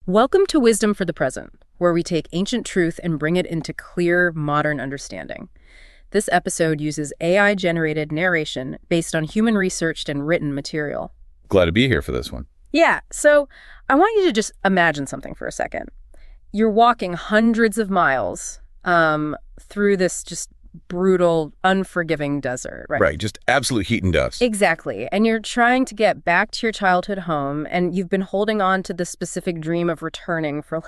Welcome to Wisdom for the Present, where we take ancient truth and bring it into clear, modern understanding. This episode uses AI-generated narration based on human-researched and written material. Glad to be here for this one. Yeah, so I want you to just imagine something for a second. You're walking hundreds of miles through this just brutal, unforgiving desert, right? Right, just absolute heat and dust. Exactly. And you're trying to get back to your childhood home, and you've been holding on to this specific dream of returning for,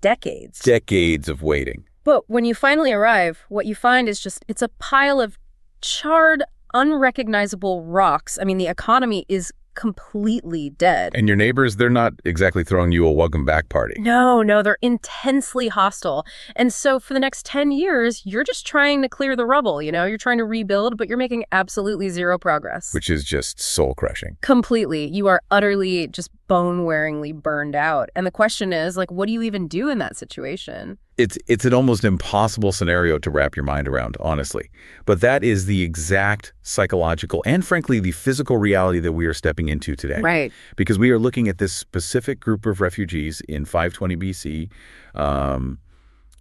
decades. Decades of waiting. But when you finally arrive, what you find is it's a pile of charred, unrecognizable rocks. I mean, the economy is completely dead. And your neighbors, they're not exactly throwing you a welcome back party. No, they're intensely hostile. And so for the next 10 years, you're just trying to clear the rubble, You're trying to rebuild, but you're making absolutely zero progress. Which is just soul-crushing. Completely. You are utterly just bone-wearingly burned out. And the question is, what do you even do in that situation? It's an almost impossible scenario to wrap your mind around, honestly. But that is the exact psychological and, frankly, the physical reality that we are stepping into today. Right. Because we are looking at this specific group of refugees in 520 BC,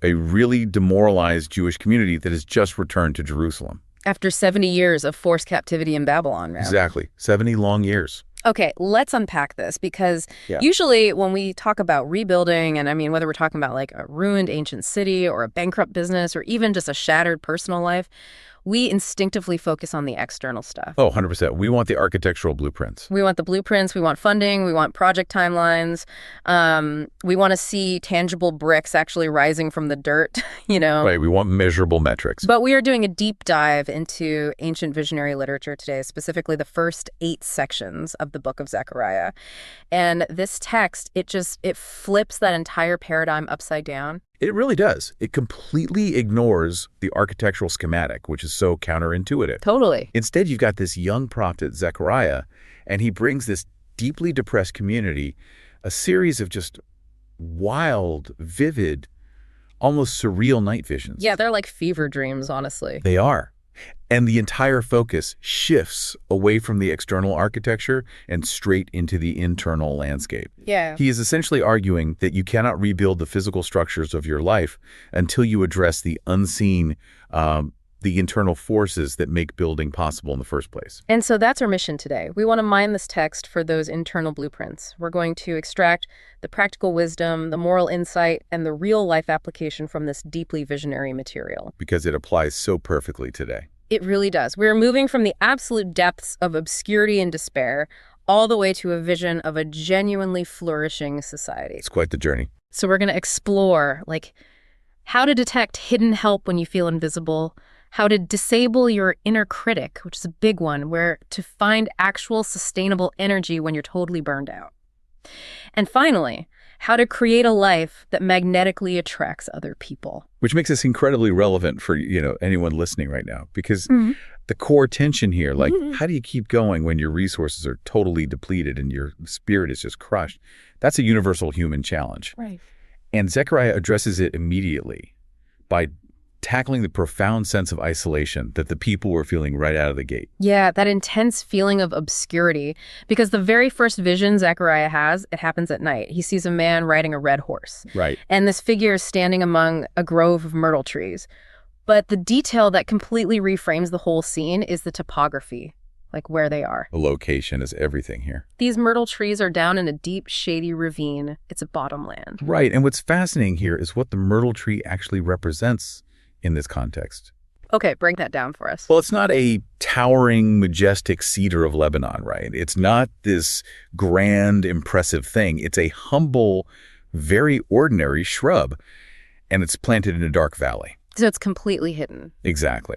a really demoralized Jewish community that has just returned to Jerusalem. After 70 years of forced captivity in Babylon, right? Exactly. 70 long years. Okay, let's unpack this because usually when we talk about rebuilding, and whether we're talking about a ruined ancient city or a bankrupt business or even just a shattered personal life, we instinctively focus on the external stuff. Oh, 100%. We want the architectural blueprints. We want the blueprints. We want funding. We want project timelines. We want to see tangible bricks actually rising from the dirt, Right. We want measurable metrics. But we are doing a deep dive into ancient visionary literature today, specifically the first 8 sections of the book of Zechariah. And this text, it flips that entire paradigm upside down. It really does. It completely ignores the architectural schematic, which is so counterintuitive. Totally. Instead, you've got this young prophet, Zechariah, and he brings this deeply depressed community a series of just wild, vivid, almost surreal night visions. Yeah, they're like fever dreams, honestly. They are. And the entire focus shifts away from the external architecture and straight into the internal landscape. Yeah. He is essentially arguing that you cannot rebuild the physical structures of your life until you address the unseen, the internal forces that make building possible in the first place. And so that's our mission today. We want to mine this text for those internal blueprints. We're going to extract the practical wisdom, the moral insight, and the real-life application from this deeply visionary material. Because it applies so perfectly today. It really does. We're moving from the absolute depths of obscurity and despair all the way to a vision of a genuinely flourishing society. It's quite the journey. So we're going to explore, how to detect hidden help when you feel invisible, how to disable your inner critic, which is a big one, where to find actual sustainable energy when you're totally burned out. And finally, how to create a life that magnetically attracts other people. Which makes this incredibly relevant for, anyone listening right now. Because the core tension here, how do you keep going when your resources are totally depleted and your spirit is just crushed? That's a universal human challenge. Right. And Zechariah addresses it immediately by tackling the profound sense of isolation that the people were feeling right out of the gate. Yeah, that intense feeling of obscurity. Because the very first vision Zechariah has, it happens at night. He sees a man riding a red horse. Right. And this figure is standing among a grove of myrtle trees. But the detail that completely reframes the whole scene is the topography, where they are. The location is everything here. These myrtle trees are down in a deep, shady ravine. It's a bottomland. Right. And what's fascinating here is what the myrtle tree actually represents in this context. Okay, break that down for us. Well, it's not a towering, majestic cedar of Lebanon, right? It's not this grand, impressive thing. It's a humble, very ordinary shrub, and it's planted in a dark valley. So it's completely hidden. Exactly.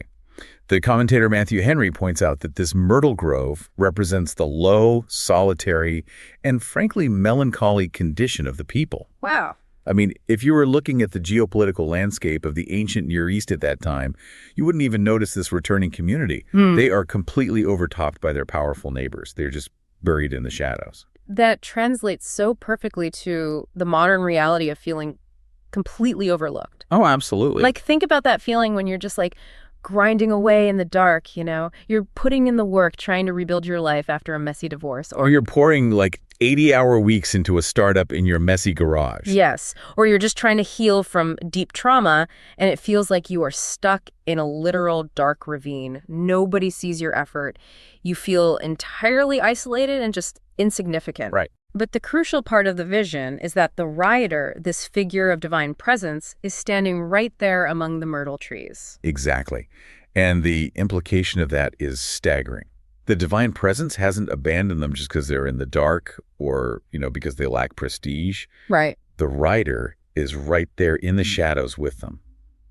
The commentator Matthew Henry points out that this myrtle grove represents the low, solitary, and frankly melancholy condition of the people. Wow. If you were looking at the geopolitical landscape of the ancient Near East at that time, you wouldn't even notice this returning community. They are completely overtopped by their powerful neighbors. They're just buried in the shadows. That translates so perfectly to the modern reality of feeling completely overlooked. Oh, absolutely. Think about that feeling when you're just grinding away in the dark, You're putting in the work trying to rebuild your life after a messy divorce. Or you're pouring 80-hour weeks into a startup in your messy garage. Yes, or you're just trying to heal from deep trauma, and it feels like you are stuck in a literal dark ravine. Nobody sees your effort. You feel entirely isolated and just insignificant. Right. But the crucial part of the vision is that the rider, this figure of divine presence, is standing right there among the myrtle trees. Exactly. And the implication of that is staggering. The divine presence hasn't abandoned them just because they're in the dark or, because they lack prestige. Right. The rider is right there in the shadows with them.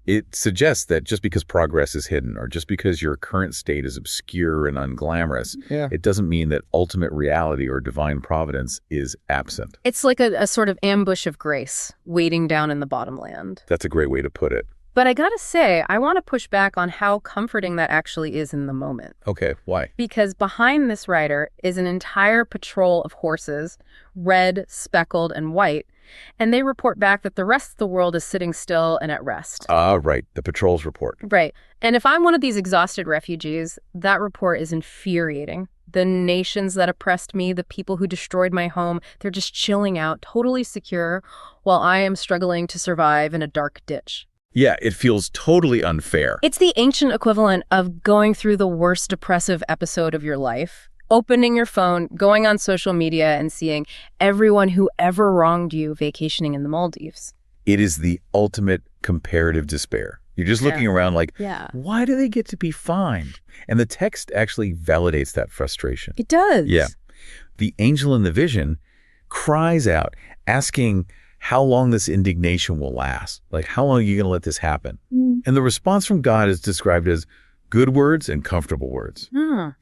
It suggests that just because progress is hidden or just because your current state is obscure and unglamorous, it doesn't mean that ultimate reality or divine providence is absent. It's like a sort of ambush of grace waiting down in the bottomland. That's a great way to put it. But I gotta say, I want to push back on how comforting that actually is in the moment. Okay, why? Because behind this rider is an entire patrol of horses, red, speckled, and white, and they report back that the rest of the world is sitting still and at rest. Right. The patrol's report. Right. And if I'm one of these exhausted refugees, that report is infuriating. The nations that oppressed me, the people who destroyed my home, they're just chilling out, totally secure, while I am struggling to survive in a dark ditch. Yeah, it feels totally unfair. It's the ancient equivalent of going through the worst depressive episode of your life, opening your phone, going on social media, and seeing everyone who ever wronged you vacationing in the Maldives. It is the ultimate comparative despair. You're just looking around like, why do they get to be fine? And the text actually validates that frustration. It does. Yeah. The angel in the vision cries out, asking how long this indignation will last. Like, how long are you going to let this happen? And the response from God is described as good words and comfortable words.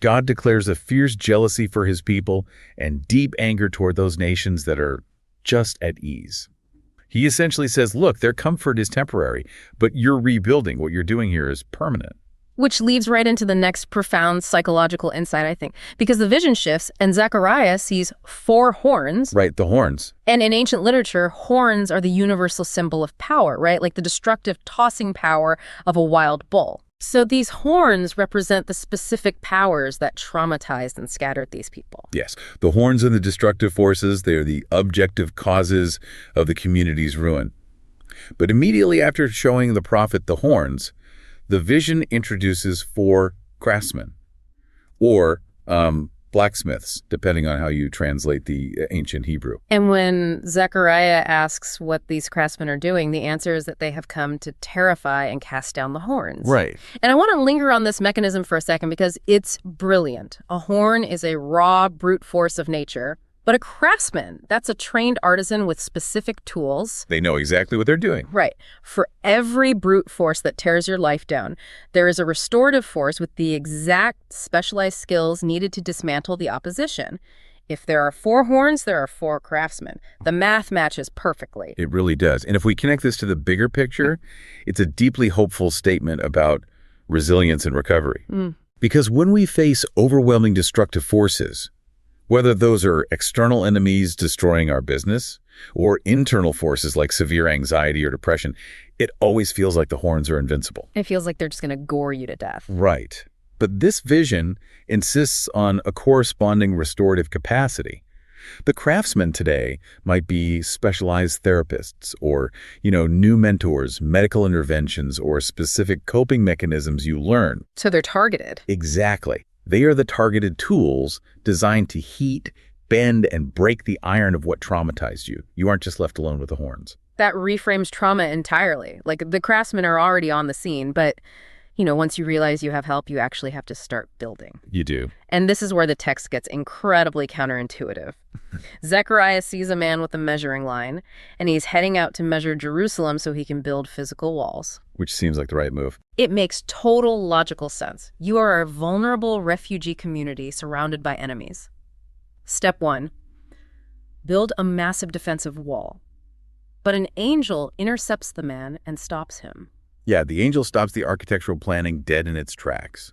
God declares a fierce jealousy for his people and deep anger toward those nations that are just at ease. He essentially says, look, their comfort is temporary, but you're rebuilding. What you're doing here is permanent. Which leads right into the next profound psychological insight, I think. Because the vision shifts and Zechariah sees 4 horns. Right, the horns. And in ancient literature, horns are the universal symbol of power, right? Like the destructive tossing power of a wild bull. So these horns represent the specific powers that traumatized and scattered these people. Yes, the horns are the destructive forces. They are the objective causes of the community's ruin. But immediately after showing the prophet the horns, the vision introduces 4 craftsmen, or blacksmiths, depending on how you translate the ancient Hebrew. And when Zechariah asks what these craftsmen are doing, the answer is that they have come to terrify and cast down the horns. Right. And I want to linger on this mechanism for a second because it's brilliant. A horn is a raw brute force of nature. But a craftsman, that's a trained artisan with specific tools. They know exactly what they're doing. Right. For every brute force that tears your life down, there is a restorative force with the exact specialized skills needed to dismantle the opposition. If there are 4 horns, there are 4 craftsmen. The math matches perfectly. It really does. And if we connect this to the bigger picture, it's a deeply hopeful statement about resilience and recovery. Because when we face overwhelming destructive forces, whether those are external enemies destroying our business or internal forces like severe anxiety or depression, it always feels like the horns are invincible. It feels like they're just going to gore you to death. Right. But this vision insists on a corresponding restorative capacity. The craftsmen today might be specialized therapists or, new mentors, medical interventions, or specific coping mechanisms you learn. So they're targeted. Exactly. They are the targeted tools designed to heat, bend, and break the iron of what traumatized you. You aren't just left alone with the horns. That reframes trauma entirely. Like, the craftsmen are already on the scene, but, once you realize you have help, you actually have to start building. You do. And this is where the text gets incredibly counterintuitive. Zechariah sees a man with a measuring line, and he's heading out to measure Jerusalem so he can build physical walls. Which seems like the right move. It makes total logical sense. You are a vulnerable refugee community surrounded by enemies. Step 1, build a massive defensive wall. But an angel intercepts the man and stops him. Yeah, the angel stops the architectural planning dead in its tracks.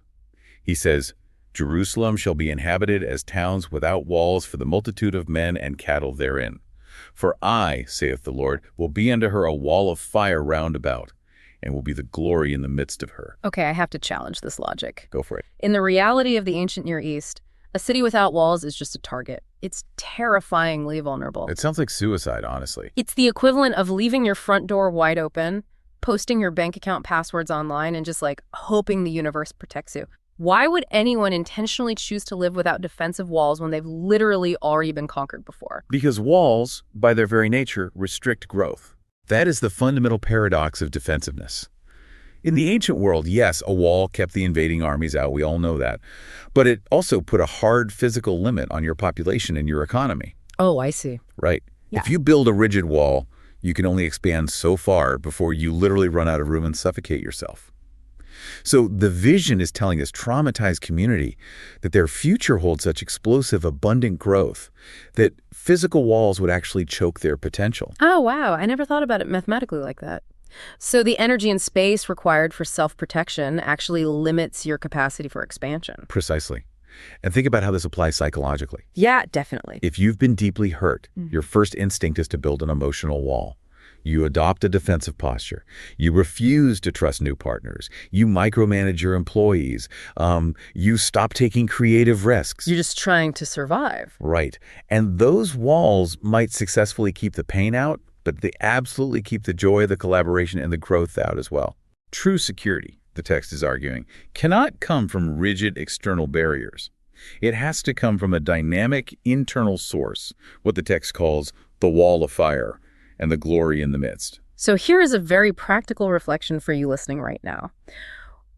He says, Jerusalem shall be inhabited as towns without walls for the multitude of men and cattle therein. For I, saith the Lord, will be unto her a wall of fire round about, and will be the glory in the midst of her. Okay, I have to challenge this logic. Go for it. In the reality of the ancient Near East, a city without walls is just a target. It's terrifyingly vulnerable. It sounds like suicide, honestly. It's the equivalent of leaving your front door wide open, posting your bank account passwords online, and just like hoping the universe protects you. Why would anyone intentionally choose to live without defensive walls when they've literally already been conquered before? Because walls, by their very nature, restrict growth. That is the fundamental paradox of defensiveness. In the ancient world, yes, a wall kept the invading armies out, we all know that. But it also put a hard physical limit on your population and your economy. Oh, I see. Right? Yeah. If you build a rigid wall, you can only expand so far before you literally run out of room and suffocate yourself. So the vision is telling this traumatized community that their future holds such explosive, abundant growth that physical walls would actually choke their potential. Oh, wow. I never thought about it mathematically like that. So the energy and space required for self-protection actually limits your capacity for expansion. Precisely. And think about how this applies psychologically. Yeah, definitely. If you've been deeply hurt, your first instinct is to build an emotional wall. You adopt a defensive posture. You refuse to trust new partners. You micromanage your employees. You stop taking creative risks. You're just trying to survive. Right. And those walls might successfully keep the pain out, but they absolutely keep the joy, the collaboration, and the growth out as well. True security, the text is arguing, cannot come from rigid external barriers. It has to come from a dynamic internal source, what the text calls the wall of fire, and the glory in the midst. So here is a very practical reflection for you listening right now.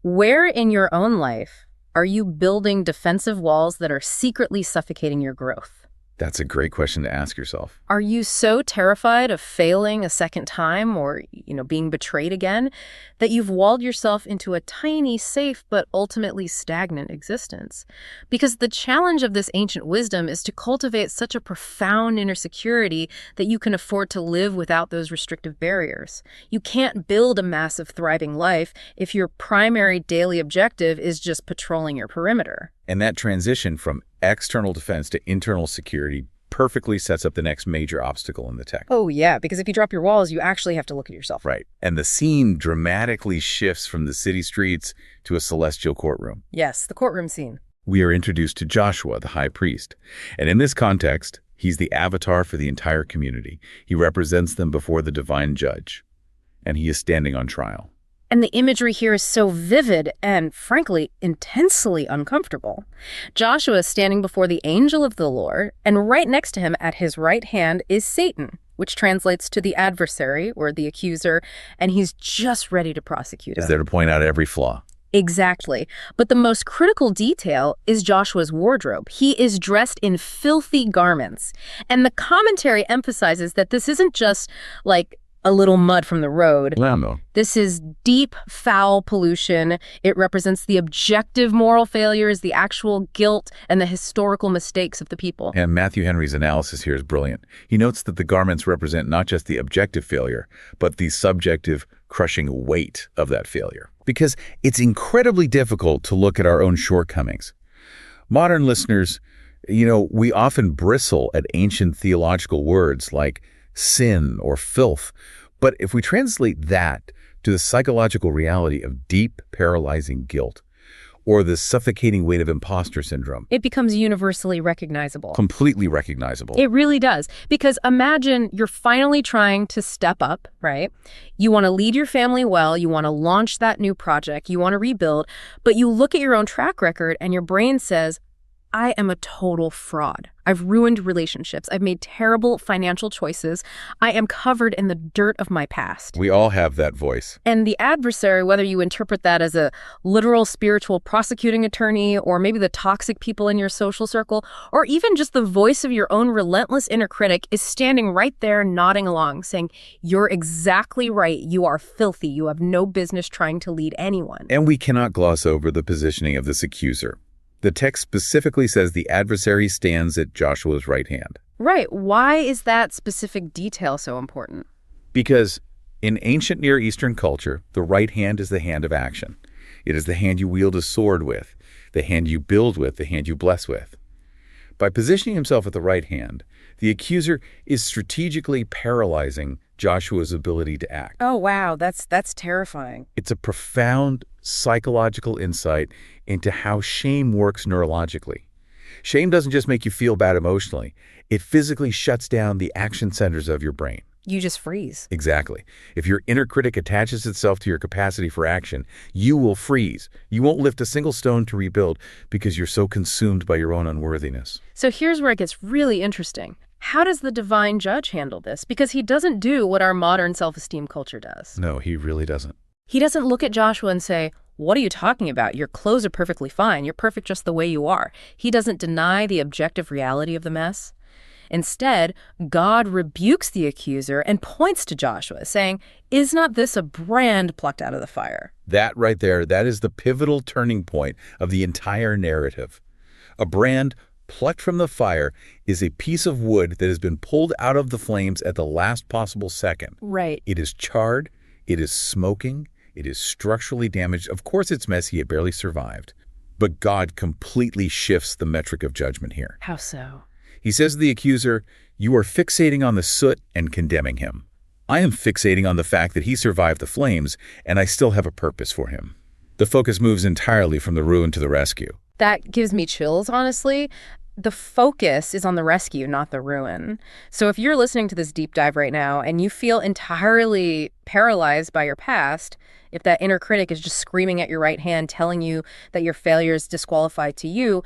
Where in your own life are you building defensive walls that are secretly suffocating your growth? That's a great question to ask yourself. Are you so terrified of failing a second time or, being betrayed again that you've walled yourself into a tiny, safe, but ultimately stagnant existence? Because the challenge of this ancient wisdom is to cultivate such a profound inner security that you can afford to live without those restrictive barriers. You can't build a massive, thriving life if your primary daily objective is just patrolling your perimeter. And that transition from external defense to internal security perfectly sets up the next major obstacle in the text. Oh, yeah, because if you drop your walls, you actually have to look at yourself. Right. And the scene dramatically shifts from the city streets to a celestial courtroom. Yes, the courtroom scene. We are introduced to Joshua, the high priest. And in this context, he's the avatar for the entire community. He represents them before the divine judge. And he is standing on trial. And the imagery here is so vivid and, frankly, intensely uncomfortable. Joshua is standing before the angel of the Lord, and right next to him at his right hand is Satan, which translates to the adversary or the accuser, and he's just ready to prosecute him. Is there to point out every flaw. Exactly. But the most critical detail is Joshua's wardrobe. He is dressed in filthy garments. And the commentary emphasizes that this isn't just like a little mud from the road. Lamo. This is deep, foul pollution. It represents the objective moral failures, the actual guilt, and the historical mistakes of the people. And Matthew Henry's analysis here is brilliant. He notes that the garments represent not just the objective failure, but the subjective, crushing weight of that failure. Because it's incredibly difficult to look at our own shortcomings. Modern listeners, we often bristle at ancient theological words like sin or filth. But if we translate that to the psychological reality of deep, paralyzing guilt or the suffocating weight of imposter syndrome, it becomes universally recognizable. Completely recognizable. It really does. Because imagine you're finally trying to step up, right? You want to lead your family well. You want to launch that new project. You want to rebuild. But you look at your own track record and your brain says, I am a total fraud. I've ruined relationships. I've made terrible financial choices. I am covered in the dirt of my past. We all have that voice. And the adversary, whether you interpret that as a literal spiritual prosecuting attorney or maybe the toxic people in your social circle, or even just the voice of your own relentless inner critic, is standing right there nodding along, saying, you're exactly right. You are filthy. You have no business trying to lead anyone. And we cannot gloss over the positioning of this accuser. The text specifically says the adversary stands at Joshua's right hand. Right. Why is that specific detail so important? Because in ancient Near Eastern culture, the right hand is the hand of action. It is the hand you wield a sword with, the hand you build with, the hand you bless with. By positioning himself at the right hand, the accuser is strategically paralyzing Joshua's ability to act. Oh, wow. That's terrifying. It's a profound psychological insight into how shame works neurologically. Shame doesn't just make you feel bad emotionally. It physically shuts down the action centers of your brain. You just freeze. Exactly. If your inner critic attaches itself to your capacity for action, you will freeze. You won't lift a single stone to rebuild because you're so consumed by your own unworthiness. So here's where it gets really interesting. How does the divine judge handle this? Because he doesn't do what our modern self-esteem culture does. No, he really doesn't. He doesn't look at Joshua and say, "What are you talking about? Your clothes are perfectly fine. You're perfect just the way you are." He doesn't deny the objective reality of the mess. Instead, God rebukes the accuser and points to Joshua, saying, "Is not this a brand plucked out of the fire?" That right there, that is the pivotal turning point of the entire narrative. A brand plucked from the fire is a piece of wood that has been pulled out of the flames at the last possible second. Right. It is charred, it is smoking, it is structurally damaged. Of course it's messy, it barely survived. But God completely shifts the metric of judgment here. How so? He says to the accuser, "You are fixating on the soot and condemning him. I am fixating on the fact that he survived the flames, and I still have a purpose for him." The focus moves entirely from the ruin to the rescue. That gives me chills, honestly. The focus is on the rescue, not the ruin. So if you're listening to this deep dive right now and you feel entirely paralyzed by your past, if that inner critic is just screaming at your right hand, telling you that your failure is disqualified to you,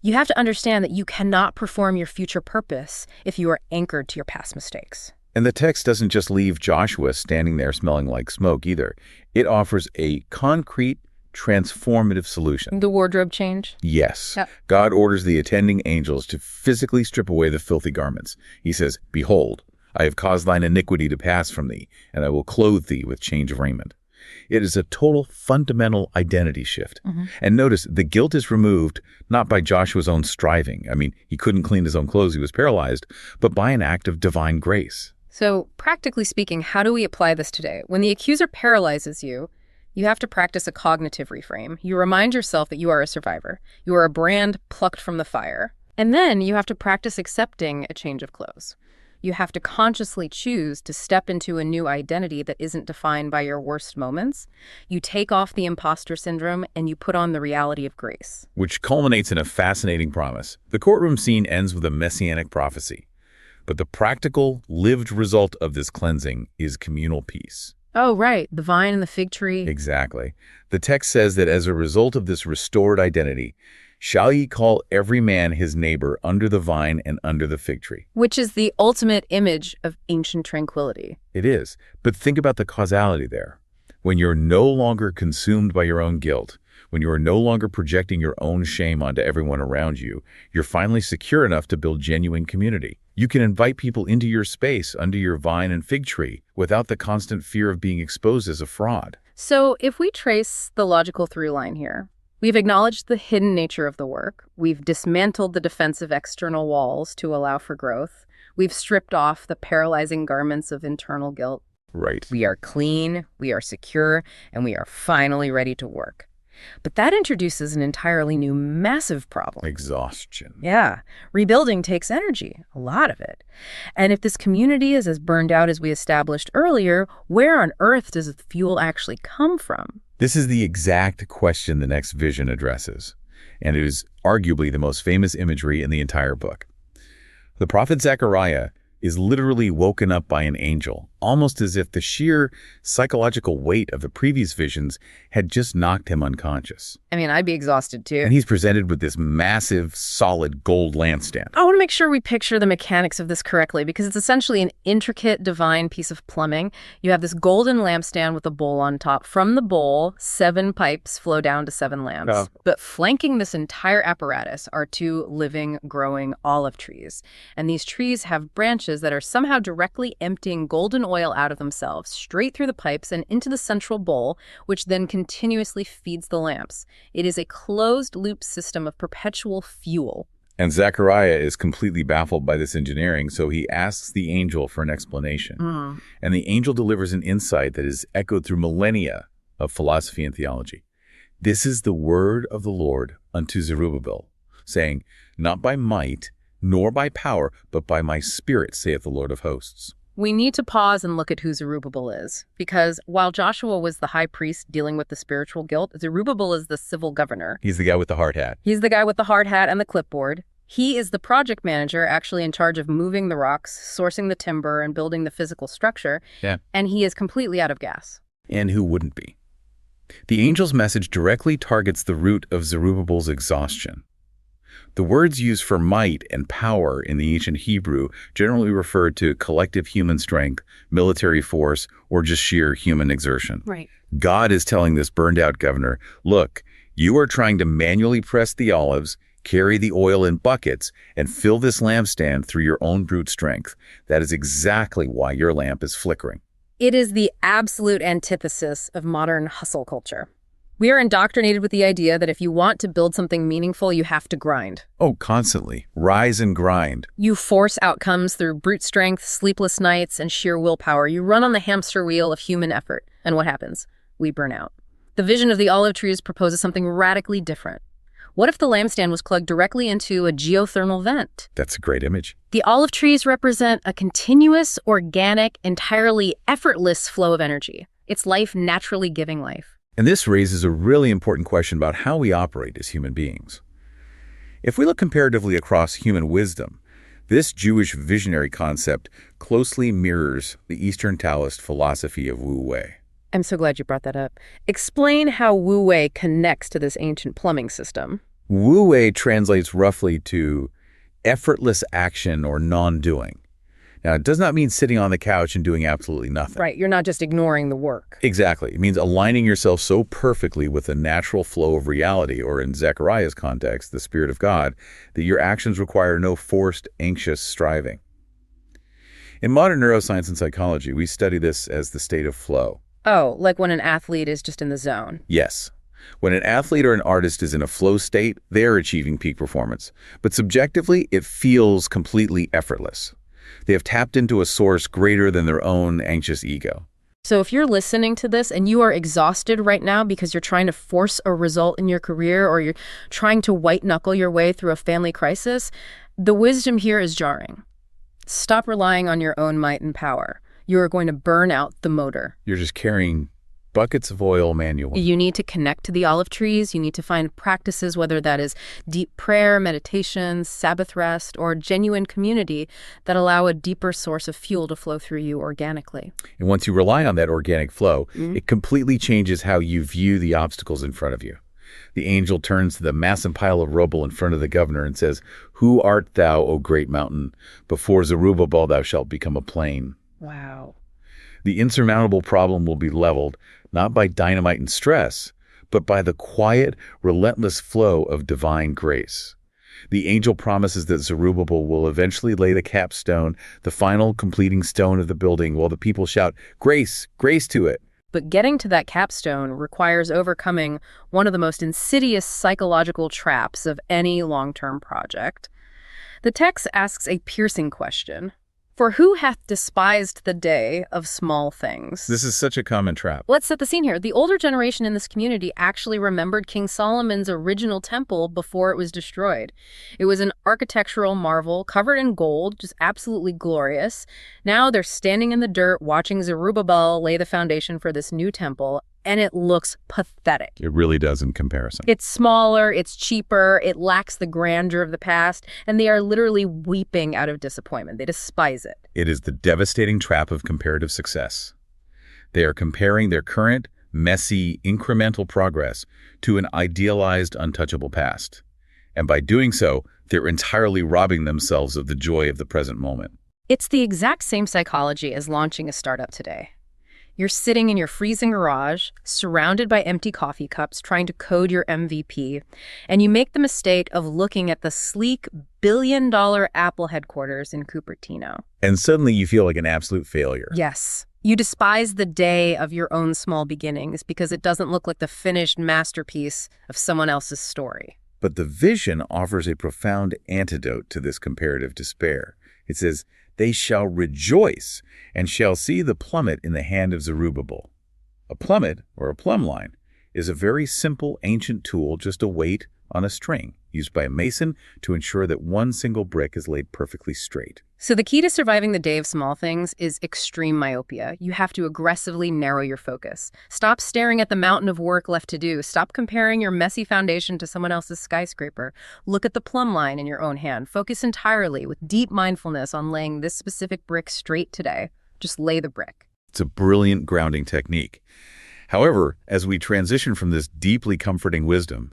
you have to understand that you cannot perform your future purpose if you are anchored to your past mistakes. And the text doesn't just leave Joshua standing there smelling like smoke either. It offers a concrete, transformative solution. The wardrobe change? Yes. Yep. God orders the attending angels to physically strip away the filthy garments. He says, "Behold, I have caused thine iniquity to pass from thee, and I will clothe thee with change of raiment." It is a total fundamental identity shift. And notice, the guilt is removed not by Joshua's own striving. I mean, he couldn't clean his own clothes, he was paralyzed, but by an act of divine grace. So, practically speaking, how do we apply this today? When the accuser paralyzes you, you have to practice a cognitive reframe. You remind yourself that you are a survivor. You are a brand plucked from the fire. And then you have to practice accepting a change of clothes. You have to consciously choose to step into a new identity that isn't defined by your worst moments. You take off the imposter syndrome and you put on the reality of grace. Which culminates in a fascinating promise. The courtroom scene ends with a messianic prophecy. But the practical, lived result of this cleansing is communal peace. Oh, right. The vine and the fig tree. Exactly. The text says that as a result of this restored identity, shall ye call every man his neighbor under the vine and under the fig tree. Which is the ultimate image of ancient tranquility. It is. But think about the causality there. When you're no longer consumed by your own guilt, when you are no longer projecting your own shame onto everyone around you, you're finally secure enough to build genuine community. You can invite people into your space under your vine and fig tree without the constant fear of being exposed as a fraud. So if we trace the logical through line here, we've acknowledged the hidden nature of the work. We've dismantled the defensive external walls to allow for growth. We've stripped off the paralyzing garments of internal guilt. Right. We are clean, we are secure, and we are finally ready to work. But that introduces an entirely new massive problem. Exhaustion. Yeah. Rebuilding takes energy, a lot of it. And if this community is as burned out as we established earlier, where on earth does the fuel actually come from? This is the exact question the next vision addresses, and it is arguably the most famous imagery in the entire book. The prophet Zechariah is literally woken up by an angel, almost as if the sheer psychological weight of the previous visions had just knocked him unconscious. I mean, I'd be exhausted too. And he's presented with this massive, solid gold lampstand. I want to make sure we picture the mechanics of this correctly, because it's essentially an intricate, divine piece of plumbing. You have this golden lampstand with a bowl on top. From the bowl, 7 pipes flow down to 7 lamps. Oh. But flanking this entire apparatus are 2 living, growing olive trees. And these trees have branches that are somehow directly emptying golden oil out of themselves, straight through the pipes and into the central bowl, which then continuously feeds the lamps. It is a closed-loop system of perpetual fuel. And Zechariah is completely baffled by this engineering, so he asks the angel for an explanation. And the angel delivers an insight that is echoed through millennia of philosophy and theology. This is the word of the Lord unto Zerubbabel, saying, "Not by might, nor by power, but by my spirit, saith the Lord of hosts." We need to pause and look at who Zerubbabel is, because while Joshua was the high priest dealing with the spiritual guilt, Zerubbabel is the civil governor. He's the guy with the hard hat. He's the guy with the hard hat and the clipboard. He is the project manager actually in charge of moving the rocks, sourcing the timber, and building the physical structure. Yeah. And he is completely out of gas. And who wouldn't be? The angel's message directly targets the root of Zerubbabel's exhaustion. The words used for might and power in the ancient Hebrew generally referred to collective human strength, military force, or just sheer human exertion. Right. God is telling this burned-out governor, look, you are trying to manually press the olives, carry the oil in buckets, and fill this lampstand through your own brute strength. That is exactly why your lamp is flickering. It is the absolute antithesis of modern hustle culture. We are indoctrinated with the idea that if you want to build something meaningful, you have to grind. Oh, constantly. Rise and grind. You force outcomes through brute strength, sleepless nights, and sheer willpower. You run on the hamster wheel of human effort. And what happens? We burn out. The vision of the olive trees proposes something radically different. What if the lampstand was plugged directly into a geothermal vent? That's a great image. The olive trees represent a continuous, organic, entirely effortless flow of energy. It's life naturally giving life. And this raises a really important question about how we operate as human beings. If we look comparatively across human wisdom, this Jewish visionary concept closely mirrors the Eastern Taoist philosophy of Wu Wei. I'm so glad you brought that up. Explain how Wu Wei connects to this ancient plumbing system. Wu Wei translates roughly to effortless action or non-doing. Now, it does not mean sitting on the couch and doing absolutely nothing. Right, you're not just ignoring the work. Exactly. It means aligning yourself so perfectly with the natural flow of reality, or in Zechariah's context, the Spirit of God, that your actions require no forced, anxious striving. In modern neuroscience and psychology, we study this as the state of flow. Oh, like when an athlete is just in the zone. Yes. When an athlete or an artist is in a flow state, they're achieving peak performance. But subjectively, it feels completely effortless. They have tapped into a source greater than their own anxious ego. So if you're listening to this and you are exhausted right now because you're trying to force a result in your career or you're trying to white-knuckle your way through a family crisis, the wisdom here is jarring. Stop relying on your own might and power. You are going to burn out the motor. You're just carrying buckets of oil manually. You need to connect to the olive trees. You need to find practices, whether that is deep prayer, meditation, Sabbath rest, or genuine community that allow a deeper source of fuel to flow through you organically. And once you rely on that organic flow, it completely changes how you view the obstacles in front of you. The angel turns to the massive pile of rubble in front of the governor and says, "Who art thou, O great mountain? Before Zerubbabel thou shalt become a plain." Wow. The insurmountable problem will be leveled, not by dynamite and stress, but by the quiet, relentless flow of divine grace. The angel promises that Zerubbabel will eventually lay the capstone, the final completing stone of the building, while the people shout, "Grace, grace to it." But getting to that capstone requires overcoming one of the most insidious psychological traps of any long-term project. The text asks a piercing question. For who hath despised the day of small things? This is such a common trap. Let's set the scene here. The older generation in this community actually remembered King Solomon's original temple before it was destroyed. It was an architectural marvel covered in gold, just absolutely glorious. Now they're standing in the dirt watching Zerubbabel lay the foundation for this new temple, and it looks pathetic. It really does in comparison. It's smaller, it's cheaper, it lacks the grandeur of the past, and they are literally weeping out of disappointment. They despise it. It is the devastating trap of comparative success. They are comparing their current, messy, incremental progress to an idealized, untouchable past. And by doing so, they're entirely robbing themselves of the joy of the present moment. It's the exact same psychology as launching a startup today. You're sitting in your freezing garage, surrounded by empty coffee cups, trying to code your MVP, and you make the mistake of looking at the sleek billion-dollar Apple headquarters in Cupertino. And suddenly you feel like an absolute failure. Yes. You despise the day of your own small beginnings because it doesn't look like the finished masterpiece of someone else's story. But the vision offers a profound antidote to this comparative despair. It says, "They shall rejoice and shall see the plummet in the hand of Zerubbabel." A plummet, or a plumb line, is a very simple ancient tool, just a weight on a string used by a mason to ensure that one single brick is laid perfectly straight. So the key to surviving the day of small things is extreme myopia. You have to aggressively narrow your focus. Stop staring at the mountain of work left to do. Stop comparing your messy foundation to someone else's skyscraper. Look at the plumb line in your own hand. Focus entirely with deep mindfulness on laying this specific brick straight today. Just lay the brick. It's a brilliant grounding technique. However, as we transition from this deeply comforting wisdom,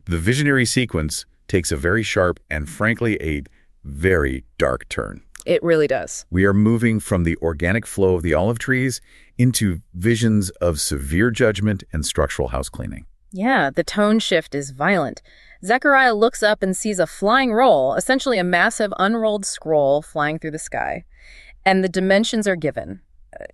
the visionary sequence takes a very sharp and, frankly, a very dark turn. It really does. We are moving from the organic flow of the olive trees into visions of severe judgment and structural house cleaning. Yeah, the tone shift is violent. Zechariah looks up and sees a flying roll, essentially a massive unrolled scroll flying through the sky. And the dimensions are given.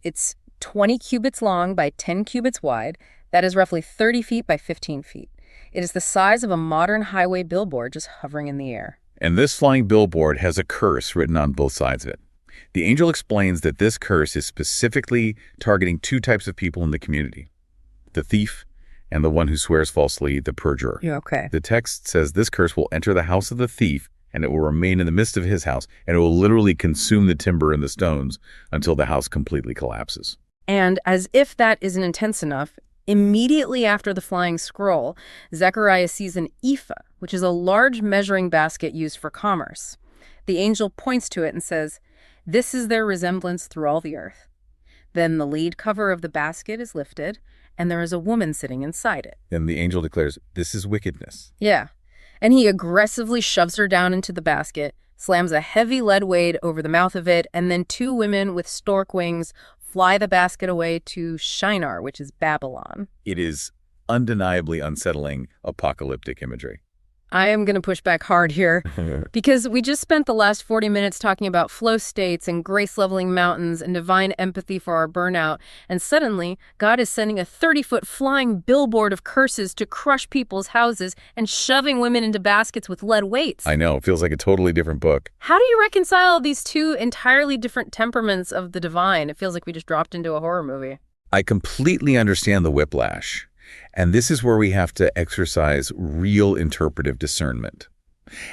It's 20 cubits long by 10 cubits wide. That is roughly 30 feet by 15 feet. It is the size of a modern highway billboard just hovering in the air. And this flying billboard has a curse written on both sides of it. The angel explains that this curse is specifically targeting two types of people in the community: the thief and the one who swears falsely, the perjurer. Yeah, okay. The text says this curse will enter the house of the thief, and it will remain in the midst of his house, and it will literally consume the timber and the stones until the house completely collapses. And as if that isn't intense enough, immediately after the flying scroll, Zechariah sees an ephah, which is a large measuring basket used for commerce. The angel points to it and says, "This is their resemblance through all the earth." Then the lead cover of the basket is lifted, and there is a woman sitting inside it. And the angel declares, "This is wickedness." Yeah. And he aggressively shoves her down into the basket, slams a heavy lead weight over the mouth of it, and then two women with stork wings fly the basket away to Shinar, which is Babylon. It is undeniably unsettling apocalyptic imagery. I am going to push back hard here because we just spent the last 40 minutes talking about flow states and grace-leveling mountains and divine empathy for our burnout, and suddenly God is sending a 30-foot flying billboard of curses to crush people's houses and shoving women into baskets with lead weights. I know, it feels like a totally different book. How do you reconcile these two entirely different temperaments of the divine? It feels like we just dropped into a horror movie. I completely understand the whiplash. And this is where we have to exercise real interpretive discernment.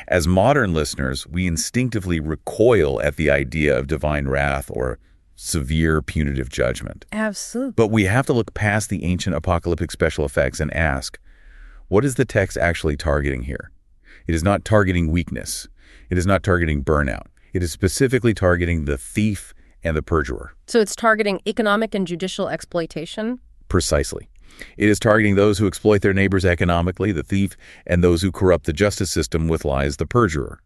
As modern listeners, we instinctively recoil at the idea of divine wrath or severe punitive judgment. Absolutely. But we have to look past the ancient apocalyptic special effects and ask, what is the text actually targeting here? It is not targeting weakness. It is not targeting burnout. It is specifically targeting the thief and the perjurer. So it's targeting economic and judicial exploitation? Precisely. It is targeting those who exploit their neighbors economically, the thief, and those who corrupt the justice system with lies, the perjurer.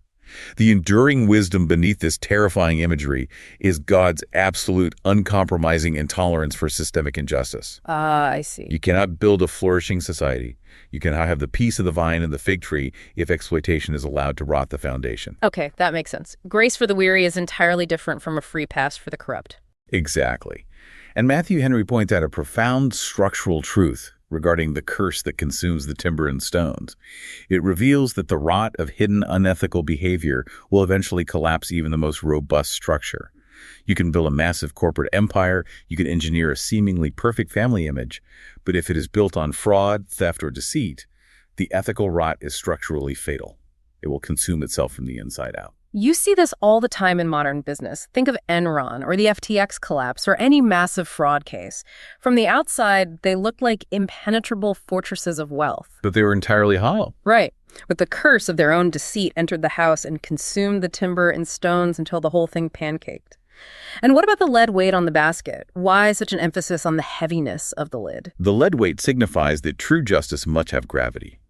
The enduring wisdom beneath this terrifying imagery is God's absolute, uncompromising intolerance for systemic injustice. I see. You cannot build a flourishing society. You cannot have the peace of the vine and the fig tree if exploitation is allowed to rot the foundation. Okay, that makes sense. Grace for the weary is entirely different from a free pass for the corrupt. Exactly. And Matthew Henry points out a profound structural truth regarding the curse that consumes the timber and stones. It reveals that the rot of hidden unethical behavior will eventually collapse even the most robust structure. You can build a massive corporate empire, you can engineer a seemingly perfect family image, but if it is built on fraud, theft, or deceit, the ethical rot is structurally fatal. It will consume itself from the inside out. You see this all the time in modern business. Think of Enron or the FTX collapse or any massive fraud case. From the outside, they look like impenetrable fortresses of wealth. But they were entirely hollow. Right. But the curse of their own deceit entered the house and consumed the timber and stones until the whole thing pancaked. And what about the lead weight on the basket? Why such an emphasis on the heaviness of the lid? The lead weight signifies that true justice must have gravity.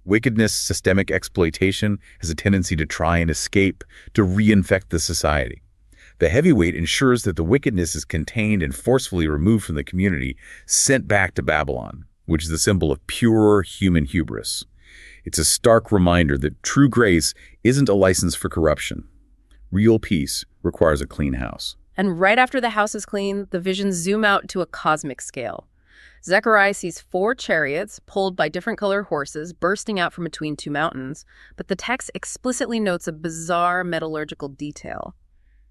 Wickedness, systemic exploitation, has a tendency to try and escape, to reinfect the society. The heavyweight ensures that the wickedness is contained and forcefully removed from the community, sent back to Babylon, which is the symbol of pure human hubris. It's a stark reminder that true grace isn't a license for corruption. Real peace requires a clean house. And right after the house is clean, the visions zoom out to a cosmic scale. Zechariah sees 4 chariots pulled by different colored horses bursting out from between 2 mountains, but the text explicitly notes a bizarre metallurgical detail.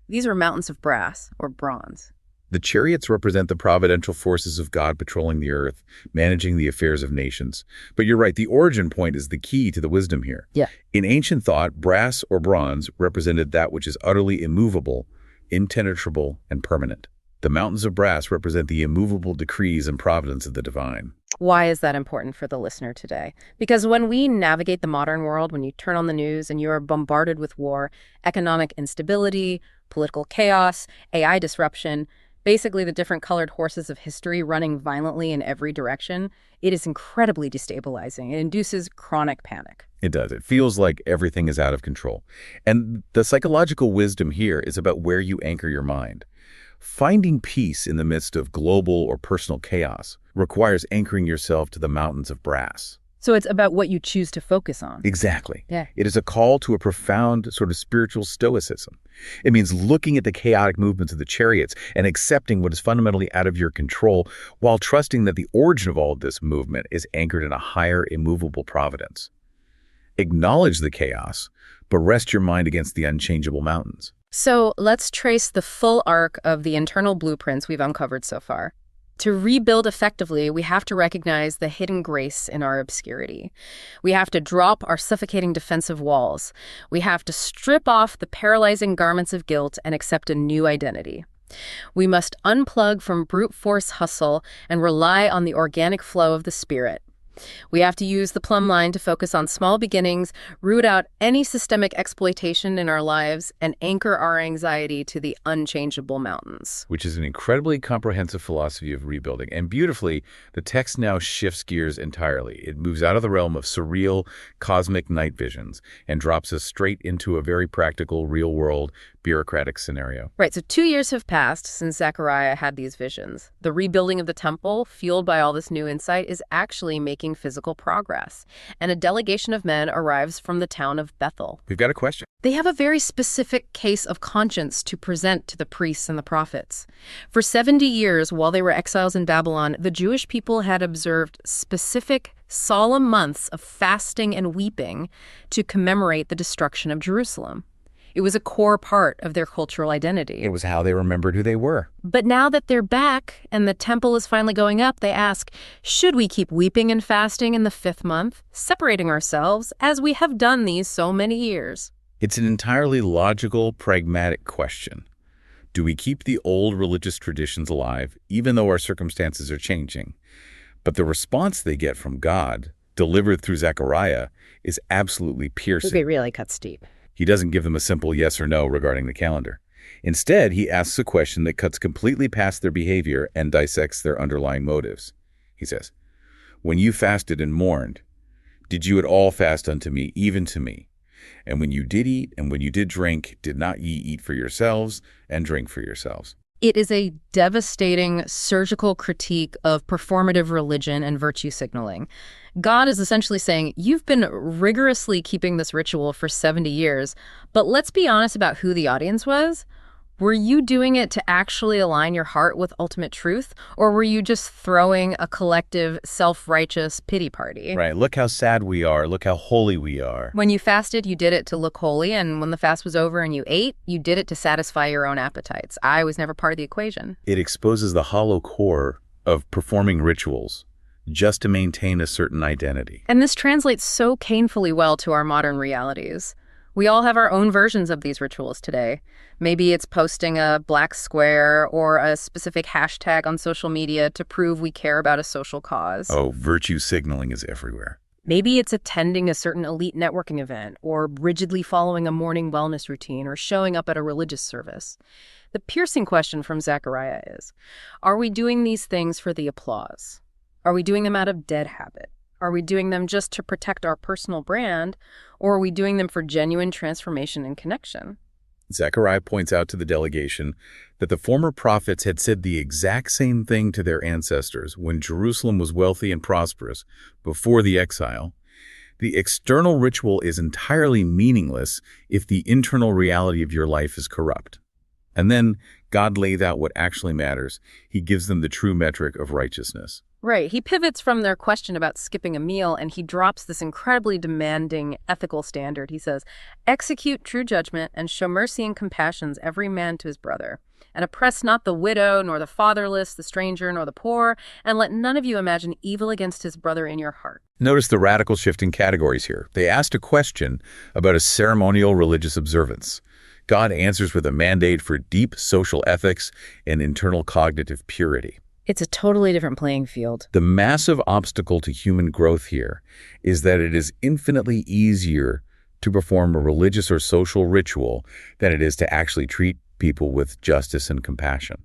These are mountains of brass, or bronze. The chariots represent the providential forces of God patrolling the earth, managing the affairs of nations. But you're right, the origin point is the key to the wisdom here. Yeah. In ancient thought, brass or bronze represented that which is utterly immovable, impenetrable, and permanent. The mountains of brass represent the immovable decrees and providence of the divine. Why is that important for the listener today? Because when we navigate the modern world, when you turn on the news and you are bombarded with war, economic instability, political chaos, AI disruption, basically the different colored horses of history running violently in every direction, it is incredibly destabilizing. It induces chronic panic. It does. It feels like everything is out of control. And the psychological wisdom here is about where you anchor your mind. Finding peace in the midst of global or personal chaos requires anchoring yourself to the mountains of brass. So it's about what you choose to focus on. Exactly. Yeah. It is a call to a profound sort of spiritual stoicism. It means looking at the chaotic movements of the chariots and accepting what is fundamentally out of your control while trusting that the origin of all of this movement is anchored in a higher, immovable providence. Acknowledge the chaos, but rest your mind against the unchangeable mountains. So let's trace the full arc of the internal blueprints we've uncovered so far. To rebuild effectively, we have to recognize the hidden grace in our obscurity. We have to drop our suffocating defensive walls. We have to strip off the paralyzing garments of guilt and accept a new identity. We must unplug from brute force hustle and rely on the organic flow of the spirit. We have to use the plumb line to focus on small beginnings, root out any systemic exploitation in our lives, and anchor our anxiety to the unchangeable mountains. Which is an incredibly comprehensive philosophy of rebuilding. And beautifully, the text now shifts gears entirely. It moves out of the realm of surreal, cosmic night visions and drops us straight into a very practical, real-world, bureaucratic scenario. Right, so 2 years have passed since Zechariah had these visions. The rebuilding of the temple, fueled by all this new insight, is actually making physical progress. And a delegation of men arrives from the town of Bethel. We've got a question. They have a very specific case of conscience to present to the priests and the prophets. For 70 years, while they were exiles in Babylon, the Jewish people had observed specific, solemn months of fasting and weeping to commemorate the destruction of Jerusalem. It was a core part of their cultural identity. It was how they remembered who they were. But now that they're back and the temple is finally going up, they ask, should we keep weeping and fasting in the 5th month, separating ourselves as we have done these so many years? It's an entirely logical, pragmatic question. Do we keep the old religious traditions alive, even though our circumstances are changing? But the response they get from God, delivered through Zechariah, is absolutely piercing. It really cuts deep. He doesn't give them a simple yes or no regarding the calendar. Instead, he asks a question that cuts completely past their behavior and dissects their underlying motives. He says, "When you fasted and mourned, did you at all fast unto me, even to me? And when you did eat and when you did drink, did not ye eat for yourselves and drink for yourselves?" It is a devastating surgical critique of performative religion and virtue signaling. God is essentially saying, you've been rigorously keeping this ritual for 70 years, but let's be honest about who the audience was. Were you doing it to actually align your heart with ultimate truth, or were you just throwing a collective, self-righteous pity party? Right. Look how sad we are. Look how holy we are. When you fasted, you did it to look holy, and when the fast was over and you ate, you did it to satisfy your own appetites. I was never part of the equation. It exposes the hollow core of performing rituals just to maintain a certain identity. And this translates so painfully well to our modern realities. We all have our own versions of these rituals today. Maybe it's posting a black square or a specific hashtag on social media to prove we care about a social cause. Oh, virtue signaling is everywhere. Maybe it's attending a certain elite networking event or rigidly following a morning wellness routine or showing up at a religious service. The piercing question from Zechariah is, are we doing these things for the applause? Are we doing them out of dead habit? Are we doing them just to protect our personal brand, or are we doing them for genuine transformation and connection? Zechariah points out to the delegation that the former prophets had said the exact same thing to their ancestors when Jerusalem was wealthy and prosperous before the exile. The external ritual is entirely meaningless if the internal reality of your life is corrupt. And then God lays out what actually matters. He gives them the true metric of righteousness. Right. He pivots from their question about skipping a meal, and he drops this incredibly demanding ethical standard. He says, execute true judgment and show mercy and compassion every man to his brother. And oppress not the widow, nor the fatherless, the stranger, nor the poor, and let none of you imagine evil against his brother in your heart. Notice the radical shift in categories here. They asked a question about a ceremonial religious observance. God answers with a mandate for deep social ethics and internal cognitive purity. It's a totally different playing field. The massive obstacle to human growth here is that it is infinitely easier to perform a religious or social ritual than it is to actually treat people with justice and compassion.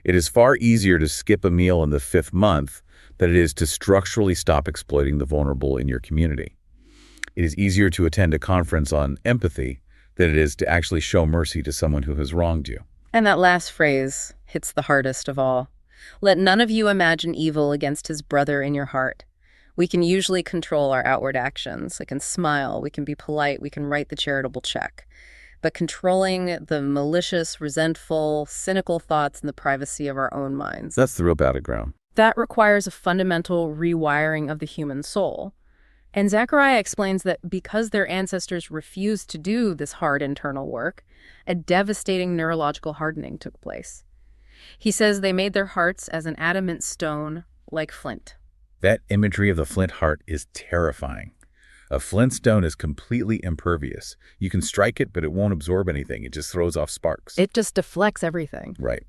It is far easier to skip a meal in the 5th month than it is to structurally stop exploiting the vulnerable in your community. It is easier to attend a conference on empathy than it is to actually show mercy to someone who has wronged you. And that last phrase hits the hardest of all. Let none of you imagine evil against his brother in your heart. We can usually control our outward actions. We can smile, we can be polite, we can write the charitable check. But controlling the malicious, resentful, cynical thoughts in the privacy of our own minds. That's the real battleground. That requires a fundamental rewiring of the human soul. And Zechariah explains that because their ancestors refused to do this hard internal work, a devastating neurological hardening took place. He says they made their hearts as an adamant stone, like flint. That imagery of the flint heart is terrifying. A flint stone is completely impervious. You can strike it, but it won't absorb anything. It just throws off sparks. It just deflects everything. Right.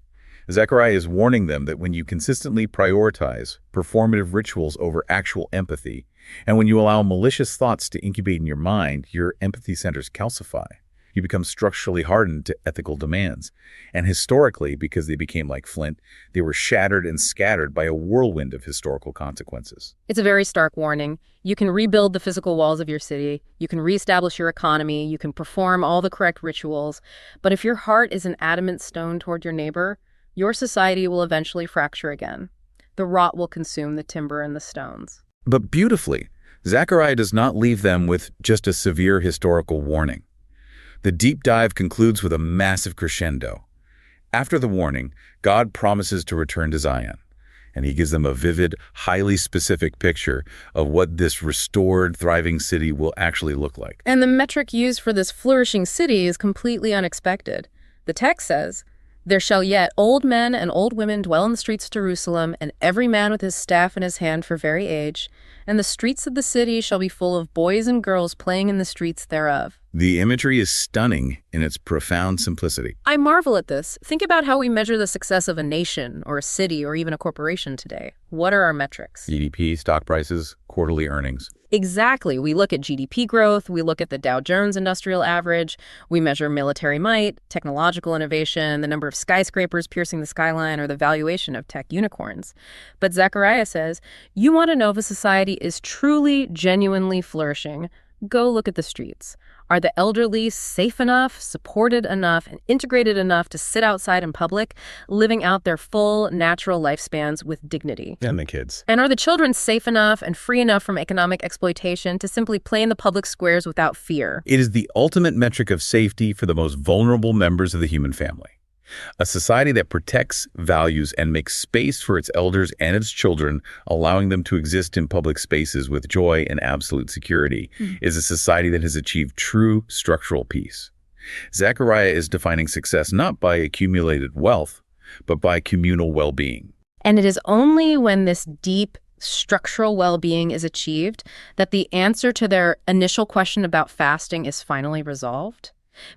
Zechariah is warning them that when you consistently prioritize performative rituals over actual empathy, and when you allow malicious thoughts to incubate in your mind, your empathy centers calcify. You become structurally hardened to ethical demands. And historically, because they became like flint, they were shattered and scattered by a whirlwind of historical consequences. It's a very stark warning. You can rebuild the physical walls of your city, you can reestablish your economy, you can perform all the correct rituals, but if your heart is an adamant stone toward your neighbor, your society will eventually fracture again. The rot will consume the timber and the stones. But beautifully, Zechariah does not leave them with just a severe historical warning. The deep dive concludes with a massive crescendo. After the warning, God promises to return to Zion, and he gives them a vivid, highly specific picture of what this restored, thriving city will actually look like. And the metric used for this flourishing city is completely unexpected. The text says, "There shall yet old men and old women dwell in the streets of Jerusalem, and every man with his staff in his hand for very age. And the streets of the city shall be full of boys and girls playing in the streets thereof." The imagery is stunning in its profound simplicity. I marvel at this. Think about how we measure the success of a nation or a city or even a corporation today. What are our metrics? GDP, stock prices, quarterly earnings. Exactly. We look at GDP growth, we look at the Dow Jones Industrial Average, we measure military might, technological innovation, the number of skyscrapers piercing the skyline, or the valuation of tech unicorns. But Zechariah says, you want to know if a society is truly, genuinely flourishing, go look at the streets. Are the elderly safe enough, supported enough, and integrated enough to sit outside in public, living out their full, natural lifespans with dignity? And the kids. And are the children safe enough and free enough from economic exploitation to simply play in the public squares without fear? It is the ultimate metric of safety for the most vulnerable members of the human family. A society that protects, values, and makes space for its elders and its children, allowing them to exist in public spaces with joy and absolute security, is a society that has achieved true structural peace. Zechariah is defining success not by accumulated wealth, but by communal well-being. And it is only when this deep structural well-being is achieved that the answer to their initial question about fasting is finally resolved.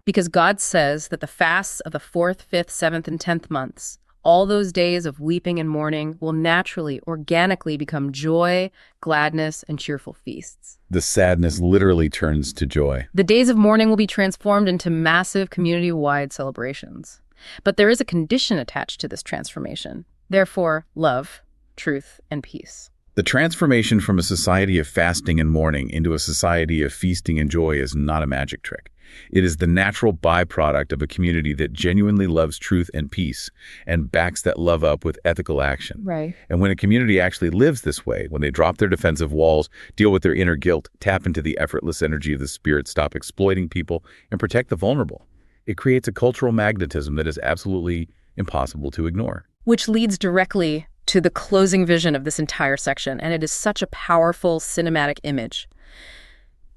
Because God says that the fasts of the 4th, 5th, 7th, and 10th months, all those days of weeping and mourning, will naturally, organically become joy, gladness, and cheerful feasts. The sadness literally turns to joy. The days of mourning will be transformed into massive community-wide celebrations. But there is a condition attached to this transformation. Therefore, love, truth, and peace. The transformation from a society of fasting and mourning into a society of feasting and joy is not a magic trick. It is the natural byproduct of a community that genuinely loves truth and peace and backs that love up with ethical action. Right. And when a community actually lives this way, when they drop their defensive walls, deal with their inner guilt, tap into the effortless energy of the spirit, stop exploiting people, and protect the vulnerable, it creates a cultural magnetism that is absolutely impossible to ignore. Which leads directly to the closing vision of this entire section, and it is such a powerful cinematic image.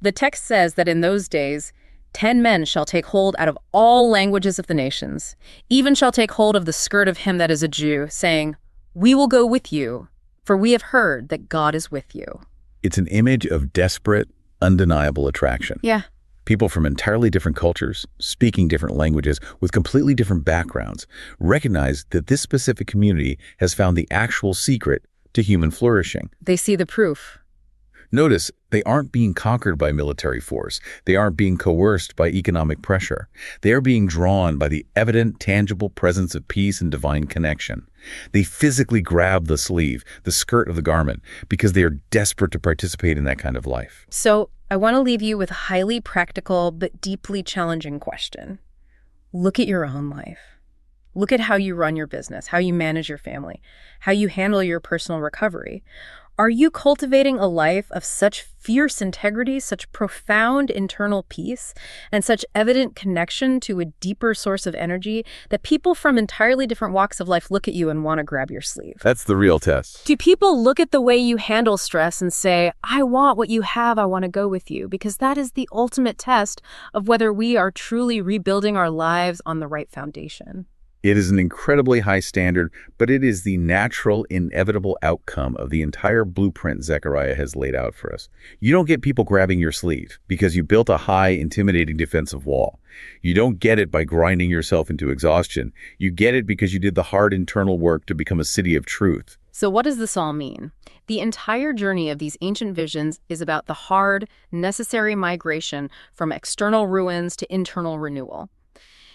The text says that in those days, 10 men shall take hold out of all languages of the nations, even shall take hold of the skirt of him that is a Jew, saying, We will go with you, for we have heard that God is with you. It's an image of desperate, undeniable attraction. Yeah. People from entirely different cultures, speaking different languages, with completely different backgrounds, recognize that this specific community has found the actual secret to human flourishing. They see the proof. Notice, they aren't being conquered by military force. They aren't being coerced by economic pressure. They are being drawn by the evident, tangible presence of peace and divine connection. They physically grab the sleeve, the skirt of the garment, because they are desperate to participate in that kind of life. So, I want to leave you with a highly practical but deeply challenging question. Look at your own life. Look at how you run your business, how you manage your family, how you handle your personal recovery. Are you cultivating a life of such fierce integrity, such profound internal peace, and such evident connection to a deeper source of energy that people from entirely different walks of life look at you and want to grab your sleeve? That's the real test. Do people look at the way you handle stress and say, I want what you have, I want to go with you? Because that is the ultimate test of whether we are truly rebuilding our lives on the right foundation. It is an incredibly high standard, but it is the natural, inevitable outcome of the entire blueprint Zechariah has laid out for us. You don't get people grabbing your sleeve because you built a high, intimidating defensive wall. You don't get it by grinding yourself into exhaustion. You get it because you did the hard internal work to become a city of truth. So what does this all mean? The entire journey of these ancient visions is about the hard, necessary migration from external ruins to internal renewal.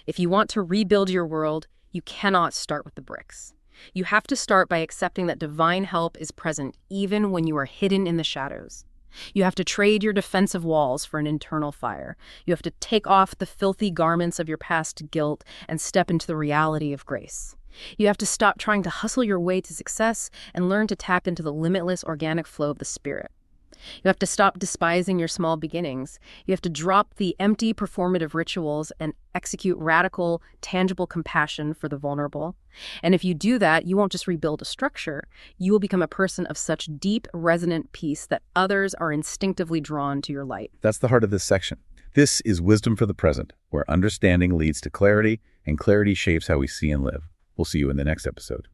If you want to rebuild your world, you cannot start with the bricks. You have to start by accepting that divine help is present even when you are hidden in the shadows. You have to trade your defensive walls for an internal fire. You have to take off the filthy garments of your past guilt and step into the reality of grace. You have to stop trying to hustle your way to success and learn to tap into the limitless organic flow of the Spirit. You have to stop despising your small beginnings. You have to drop the empty performative rituals and execute radical, tangible compassion for the vulnerable. And if you do that, you won't just rebuild a structure. You will become a person of such deep, resonant peace that others are instinctively drawn to your light. That's the heart of this section. This is Wisdom for the Present, where understanding leads to clarity, and clarity shapes how we see and live. We'll see you in the next episode.